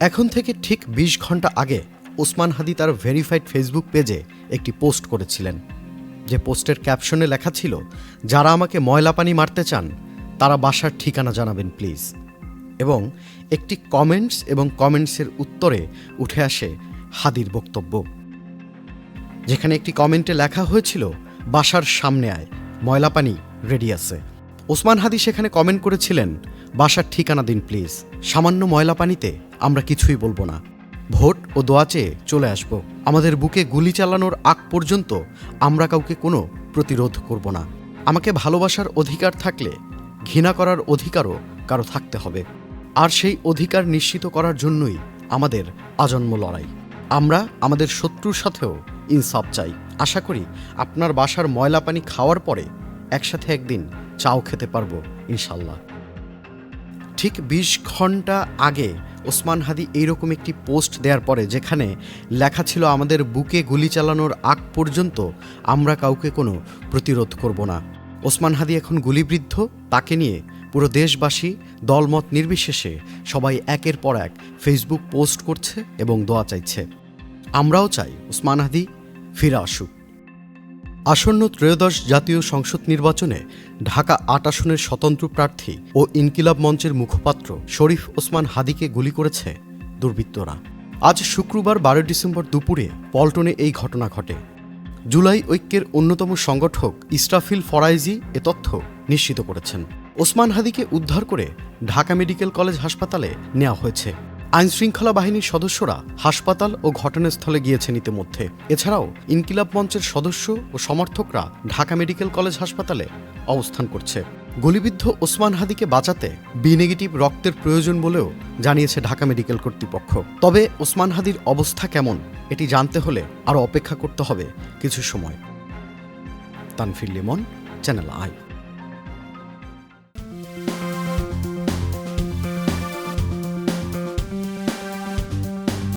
এখন থেকে ঠিক ২০ ঘন্টা আগে ওসমান হাদি তার ভেরিফাইড ফেসবুক পেজে একটি পোস্ট করেছিলেন, যে পোস্টের ক্যাপশনে লেখা ছিল, যারা আমাকে ময়লা পানি মারতে চান তারা বাসার ঠিকানা জানাবেন প্লিজ। এবং একটি কমেন্টসের উত্তরে উঠে আসে হাদির বক্তব্য, যেখানে একটি কমেন্টে লেখা হয়েছিল, বাসার সামনে আয়, ময়লা পানি রেডি আছে। ওসমান হাদি সেখানে কমেন্ট করেছিলেন, বাসার ঠিকানা দিন প্লিজ, সামান্য ময়লা পানিতে আমরা কিছুই বলবো না, ভোট ও দোয়া চেয়ে চলে আসব, আমাদের বুকে গুলি চালানোর আগ পর্যন্ত আমরা কাউকে কোনো প্রতিরোধ করব না। আমাকে ভালোবাসার অধিকার থাকলে ঘৃণা করার অধিকারও কারো থাকতে হবে, আর সেই অধিকার নিশ্চিত করার জন্যই আমাদের আজন্ম লড়াই। আমরা আমাদের শত্রুর সাথেও ইনসাফ চাই। আশা করি আপনার বাসার ময়লা পানি খাওয়ার পরে একসাথে একদিন চাও খেতে পারবো ইনশাল্লাহ। ঠিক ২০ ঘন্টা আগে ওসমান হাদি এইরকম একটি পোস্ট দেওয়ার পরে, যেখানে লেখা ছিল, আমাদের বুকে গুলি চালানোর আগ পর্যন্ত আমরা কাউকে কোনো প্রতিরোধ করব না। ওসমান হাদি এখন গুলিবিদ্ধ, তাকে নিয়ে পুরো দেশবাসী দলমত নির্বিশেষে সবাই একের পর এক ফেসবুক পোস্ট করছে এবং দোয়া চাইছে। আমরাও চাই ওসমান হাদি ফিরে আসুক। আসন্ন ত্রয়োদশ জাতীয় সংসদ নির্বাচনে ঢাকা ৮ আসনের স্বতন্ত্র প্রার্থী ও ইনকিলাব মঞ্চের মুখপাত্র শরীফ ওসমান হাদিকে গুলি করেছে দুর্বৃত্তরা। আজ শুক্রবার ১২ ডিসেম্বর দুপুরে পল্টনে এই ঘটনা ঘটে। জুলাই ঐক্যের অন্যতম সংগঠক ইসরাফিল ফরাইজি এ তথ্য নিশ্চিত করেছেন। ওসমান হাদিকে উদ্ধার করে ঢাকা মেডিকেল কলেজ হাসপাতালে নেওয়া হয়েছে। আইনশৃঙ্খলা বাহিনীর সদস্যরা হাসপাতাল ও ঘটনাস্থলে গিয়েছেন ইতিমধ্যে। এছাড়াও ইনকিলাব মঞ্চের সদস্য ও সমর্থকরা ঢাকা মেডিকেল কলেজ হাসপাতালে অবস্থান করছে। গুলিবিদ্ধ ওসমান হাদিকে বাঁচাতে বি নেগেটিভ রক্তের প্রয়োজন বলেও জানিয়েছে ঢাকা মেডিকেল কর্তৃপক্ষ। তবে ওসমান হাদির অবস্থা কেমন এটি জানতে হলে আরও অপেক্ষা করতে হবে কিছু সময়। Tanfir Limon, channel I.